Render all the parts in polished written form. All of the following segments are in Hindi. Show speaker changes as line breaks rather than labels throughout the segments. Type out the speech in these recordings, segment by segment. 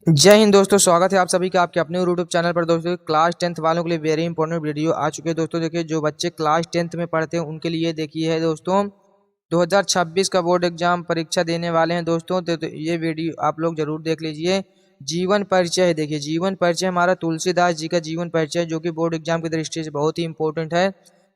जय हिंद दोस्तों, स्वागत है आप सभी का आपके अपने यूट्यूब चैनल पर। दोस्तों क्लास 10th वालों के लिए वेरी इंपॉर्टेंट वीडियो आ चुके हैं। दोस्तों देखिए, जो बच्चे क्लास 10th में पढ़ते हैं उनके लिए देखिए है दोस्तों 2026 का बोर्ड एग्जाम परीक्षा देने वाले हैं दोस्तों। तो ये वीडियो आप लोग जरूर देख लीजिए। जीवन परिचय है, देखिए जीवन परिचय हमारा तुलसीदास जी का जीवन परिचय, जो कि बोर्ड एग्जाम की दृष्टि से बहुत ही इंपॉर्टेंट है।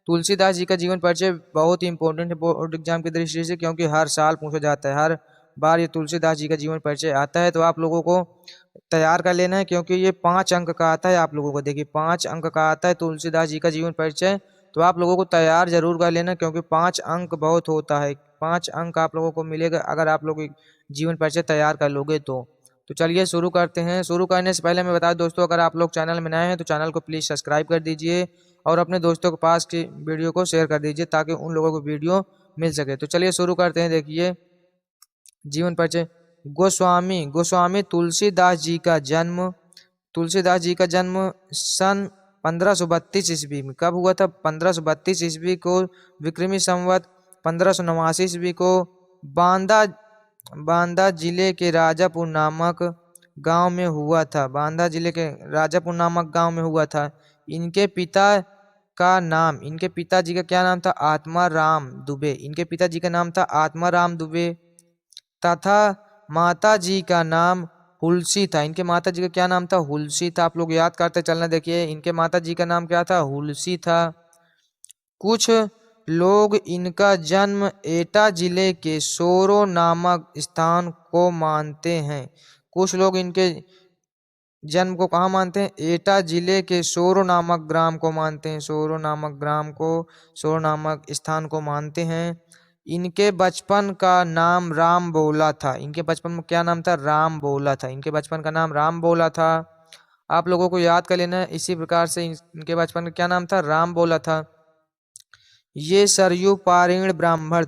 तुलसीदास जी का जीवन परिचय बहुत ही इंपॉर्टेंट है बोर्ड एग्जाम की दृष्टि से, क्योंकि हर साल पूछा जाता है, हर बार ये तुलसीदास जी का जीवन परिचय आता है। तो आप लोगों को तैयार कर लेना है, क्योंकि ये 5 अंक का आता है। आप लोगों को देखिए 5 अंक का आता है तुलसीदास जी का जीवन परिचय। तो आप लोगों को तैयार जरूर कर लेना, क्योंकि 5 अंक बहुत होता है। 5 अंक आप लोगों को मिलेगा अगर आप लोग जीवन परिचय तैयार कर लोगे तो चलिए शुरू करते हैं। शुरू करने से पहले मैं बता दूं दोस्तों, अगर आप लोग चैनल में नए हैं तो चैनल को प्लीज़ सब्सक्राइब कर दीजिए और अपने दोस्तों के पास की वीडियो को शेयर कर दीजिए, ताकि उन लोगों को वीडियो मिल सके। तो चलिए शुरू करते हैं। देखिए जीवन परिचय। गोस्वामी गोस्वामी तुलसीदास जी का जन्म सन 1532 ईस्वी में कब हुआ था? 1532 ईस्वी को, विक्रमी संवत 1589 ईस्वी को बांदा बांदा जिले के राजापुर नामक गांव में हुआ था। बांदा जिले के राजापुर नामक गांव में हुआ था। इनके पिताजी का क्या नाम था? आत्माराम दुबे। इनके पिताजी का नाम था आत्माराम दुबे तथा माता जी का नाम हुलसी था। इनके माता जी का क्या नाम था? हुलसी था। आप लोग याद करते चलना। देखिए इनके माता जी का नाम क्या था? हुलसी था। कुछ लोग इनका जन्म एटा जिले के सोरो नामक स्थान को मानते हैं। कुछ लोग इनके जन्म को कहाँ मानते हैं? एटा जिले के सोरो नामक ग्राम को मानते हैं। सोरो नामक स्थान को मानते हैं। इनके बचपन का नाम राम बोला था। इनके बचपन में क्या नाम था? राम बोला था। इनके बचपन का नाम राम बोला था। आप लोगों को याद कर लेना है। इसी प्रकार से इनके बचपन का क्या नाम था? राम बोला था। ये सरयू पारीण ब्राह्मण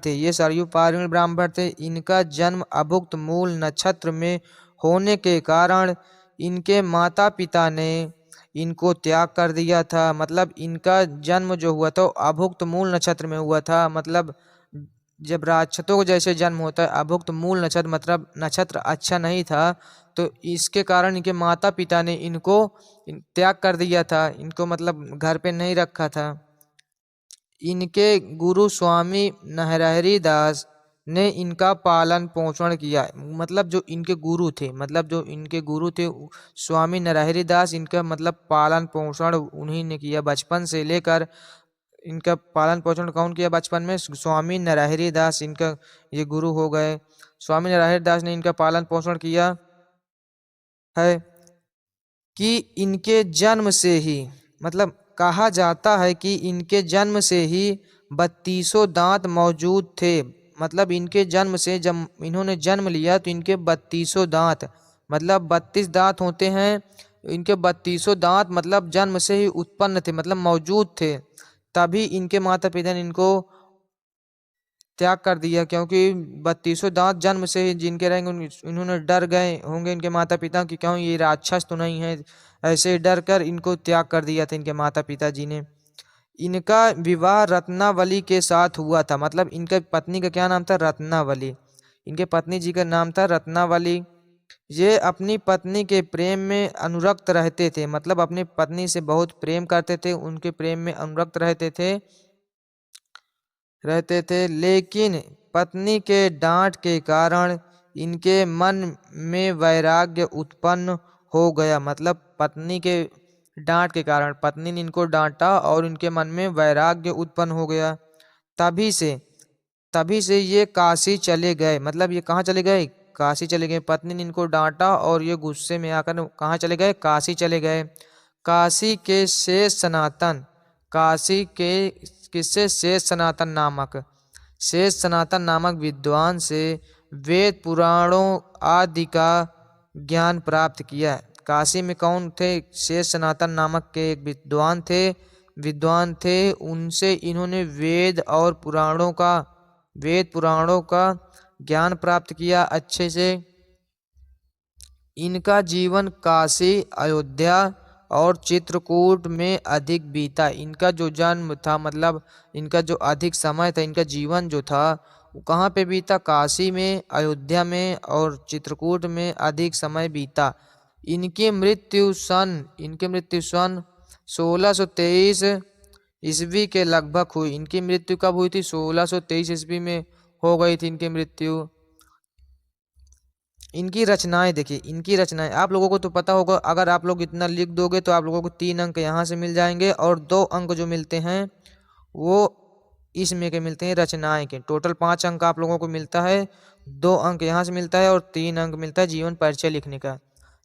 थे। इनका जन्म अभुक्त मूल नक्षत्र में होने के कारण इनके माता पिता ने इनको त्याग कर दिया था। मतलब इनका जन्म जो हुआ था अभुक्त मूल नक्षत्र में हुआ था। मतलब जब राक्षसों को जैसे जन्म होता है अभुक्त मूल नक्षत्र, मतलब नक्षत्र अच्छा नहीं था, तो इसके कारण इनके माता पिता ने इनको त्याग कर दिया था। इनको मतलब घर पे नहीं रखा था। इनके गुरु स्वामी नरहरि दास ने इनका पालन पोषण किया। मतलब जो इनके गुरु थे स्वामी नरहरि दास, इनका मतलब पालन पोषण उन्हीं ने किया बचपन से लेकर। इनका पालन पोषण कौन किया बचपन में? स्वामी नरहरि दास इनका ये गुरु हो गए। स्वामी नरहरि दास ने इनका पालन पोषण किया है। कि इनके जन्म से ही, मतलब कहा जाता है कि इनके जन्म से ही 32 दांत मौजूद थे। मतलब इनके जन्म से जब इन्होंने जन्म लिया तो इनके 32 दांत, मतलब 32 दांत होते हैं। इनके 32 दांत मतलब जन्म से ही उत्पन्न थे, मतलब मौजूद थे। तभी इनके माता पिता ने इनको त्याग कर दिया, क्योंकि 32 दांत जन्म से ही जिनके रहेंगे इन्होंने डर गए होंगे इनके माता पिता कि क्यों ये राक्षस तो नहीं है, ऐसे डर कर इनको त्याग कर दिया था इनके माता पिता जी ने। इनका विवाह रत्नावली के साथ हुआ था। मतलब इनके पत्नी का क्या नाम था? रत्नावली। इनके पत्नी जी का नाम था रत्नावली। ये अपनी पत्नी के प्रेम में अनुरक्त रहते थे। मतलब अपनी पत्नी से बहुत प्रेम करते थे, उनके प्रेम में अनुरक्त रहते थे। लेकिन पत्नी के डांट के कारण इनके मन में वैराग्य उत्पन्न हो गया। मतलब पत्नी के डांट के कारण, पत्नी ने इनको डांटा और इनके मन में वैराग्य उत्पन्न हो गया। तभी से तभी से ये काशी चले गए। मतलब ये कहाँ चले गए? काशी चले गए। पत्नी ने इनको डांटा और ये गुस्से में आकर कहाँ चले गए? काशी चले गए। काशी के शेष सनातन नामक विद्वान से वेद पुराणों आदि का ज्ञान प्राप्त किया। काशी में कौन थे? शेष सनातन नामक के एक विद्वान थे। उनसे इन्होंने वेद पुराणों का ज्ञान प्राप्त किया अच्छे से। इनका जीवन काशी, अयोध्या और चित्रकूट में अधिक बीता। इनका जो जन्म था, मतलब इनका जो अधिक समय था, इनका जीवन जो था वो कहाँ पे बीता? काशी में, अयोध्या में और चित्रकूट में अधिक समय बीता। इनकी मृत्यु सन 1623 ईस्वी के लगभग हुई। इनकी मृत्यु कब हुई थी? 1623 ईस्वी में हो गई थी इनकी मृत्यु। इनकी रचनाएं देखिए, इनकी रचनाएं आप लोगों को तो पता होगा, अगर आप लोग इतना लिख दोगे तो आप लोगों को 3 अंक यहाँ से मिल जाएंगे और 2 अंक जो मिलते हैं वो इसमें के मिलते हैं रचनाएं के। टोटल 5 अंक आप लोगों को मिलता है, 2 अंक यहाँ से मिलता है और 3 अंक मिलता है जीवन परिचय लिखने का।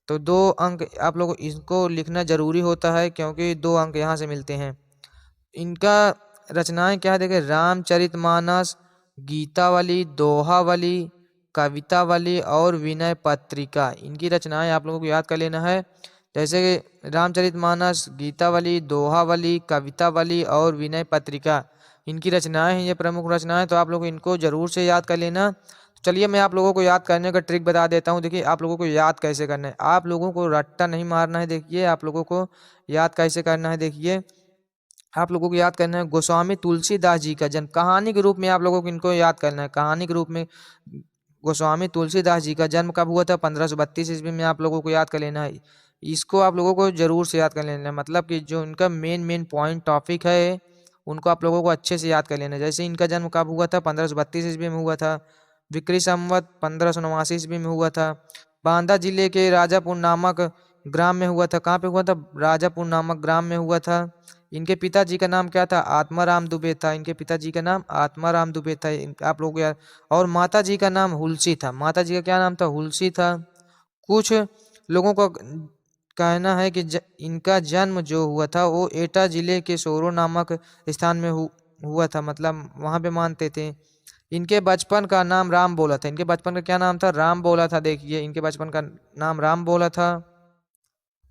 तो 2 अंक आप लोगों को इसको लिखना जरूरी होता है क्योंकि 2 अंक यहाँ से मिलते हैं। इनका रचनाएं क्या है देखे, रामचरितमानस, गीतावली, दोहावली, कवितावली और विनय पत्रिका। इनकी रचनाएं आप लोगों को याद कर लेना है, जैसे कि रामचरितमानस, गीतावली, दोहावली, कवितावली और विनय पत्रिका इनकी रचनाएं हैं, ये प्रमुख रचनाएं। तो आप लोग इनको जरूर से याद कर लेना। चलिए मैं आप लोगों को याद करने का ट्रिक बता देता हूँ। देखिए आप लोगों को याद कैसे करना है, आप लोगों को रट्टा नहीं मारना है। देखिए आप लोगों को याद कैसे करना है, देखिए आप लोगों को याद करना है गोस्वामी तुलसीदास जी का जन्म, कहानी के रूप में आप लोगों को इनको याद करना है। कहानी के रूप में गोस्वामी तुलसीदास जी का जन्म कब हुआ था? 1532 ईस्वी में आप लोगों को याद कर लेना है। इसको आप लोगों को जरूर से याद कर लेना है, मतलब कि जो इनका मेन पॉइंट टॉपिक है उनको आप लोगों को अच्छे से याद कर लेना है। जैसे इनका जन्म कब हुआ था? 1532 ईस्वी में हुआ था। विक्रय संवत 1589 ईस्वी में हुआ था। बांदा जिले के राजापुर नामक ग्राम में हुआ था। कहाँ पे हुआ था? राजापुर नामक ग्राम में हुआ था। इनके पिताजी का नाम क्या था? आत्माराम दुबे था। इनके पिताजी का नाम आत्माराम दुबे था, आप लोग यार। और माता जी का नाम हुलसी था। माता जी का क्या नाम था? हुलसी था। कुछ लोगों का कहना है कि इनका जन्म जो हुआ था वो एटा जिले के सोरो नामक स्थान में हुआ था, मतलब वहां पे मानते थे। इनके बचपन का नाम राम बोला था। इनके बचपन का क्या नाम था? राम बोला था। देखिए इनके बचपन का नाम राम बोला था।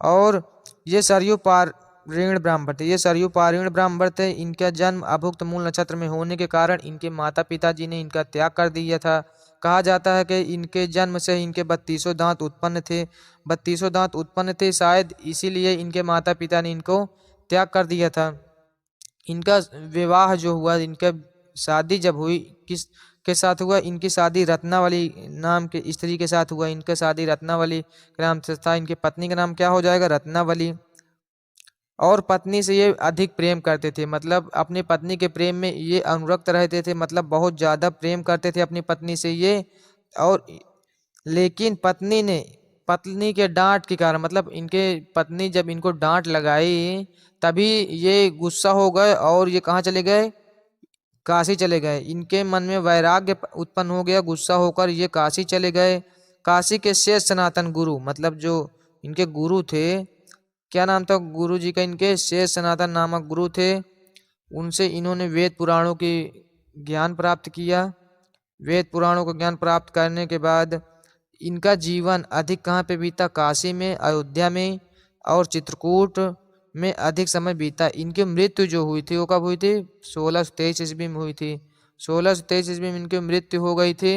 और ये सरयू पारीण ब्राह्मण थे। ये सरयू पारीण ब्राह्मण थे। इनका जन्म अभुक्त मूल नक्षत्र में होने के कारण इनके माता पिताजी ने इनका त्याग कर दिया था। कहा जाता है कि इनके जन्म से इनके 32 दांत उत्पन्न थे। 32 दांत उत्पन्न थे, शायद इसीलिए इनके माता पिता ने इनको त्याग कर दिया था। इनका विवाह जो हुआ, इनका शादी जब हुई किस के साथ हुआ? इनकी शादी रत्नावली नाम के स्त्री के साथ हुआ। इनका शादी रत्नावली के नाम से था। इनके पत्नी का नाम क्या हो जाएगा? रत्नावली। और पत्नी से ये अधिक प्रेम करते थे, मतलब अपनी पत्नी के प्रेम में ये अनुरक्त रहते थे, मतलब बहुत ज्यादा प्रेम करते थे अपनी पत्नी से ये। और लेकिन पत्नी के डांट के कारण, मतलब इनके पत्नी जब इनको डांट लगाई तभी ये गुस्सा हो गए और ये कहाँ चले गए? काशी चले गए। इनके मन में वैराग्य उत्पन्न हो गया, गुस्सा होकर ये काशी चले गए। काशी के शेष सनातन गुरु, मतलब जो इनके गुरु थे, क्या नाम था गुरु जी का? इनके शेष सनातन नामक गुरु थे। उनसे इन्होंने वेद पुराणों की ज्ञान प्राप्त किया। वेद पुराणों का ज्ञान प्राप्त करने के बाद इनका जीवन अधिक कहाँ पे बीता? काशी में, अयोध्या में और चित्रकूट में अधिक समय बीता। इनकी मृत्यु जो हुई थी वो कब हुई थी? 1623 ईस्वी में हुई थी। 1623 ईस्वी में इनकी मृत्यु हो गई थी।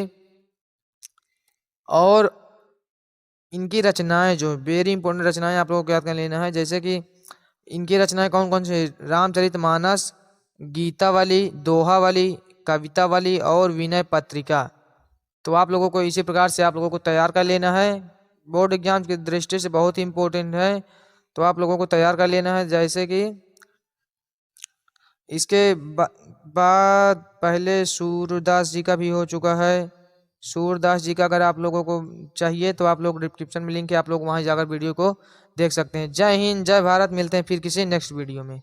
और इनकी रचनाएं जो वेरी इंपॉर्टेंट रचनाएं आप लोगों को याद कर लेना है, जैसे कि इनकी रचनाएं कौन कौन सी? रामचरितमानस, गीतावली, दोहावली, कवितावली और विनय पत्रिका। तो आप लोगों को इसी प्रकार से आप लोगों को तैयार कर लेना है। बोर्ड एग्जाम की दृष्टि से बहुत ही इंपॉर्टेंट है, तो आप लोगों को तैयार कर लेना है। जैसे कि इसके बाद पहले सूरदास जी का भी हो चुका है। सूरदास जी का अगर आप लोगों को चाहिए तो आप लोग डिस्क्रिप्शन में लिंक है, आप लोग वहां जाकर वीडियो को देख सकते हैं। जय हिंद, जय भारत। मिलते हैं फिर किसी नेक्स्ट वीडियो में।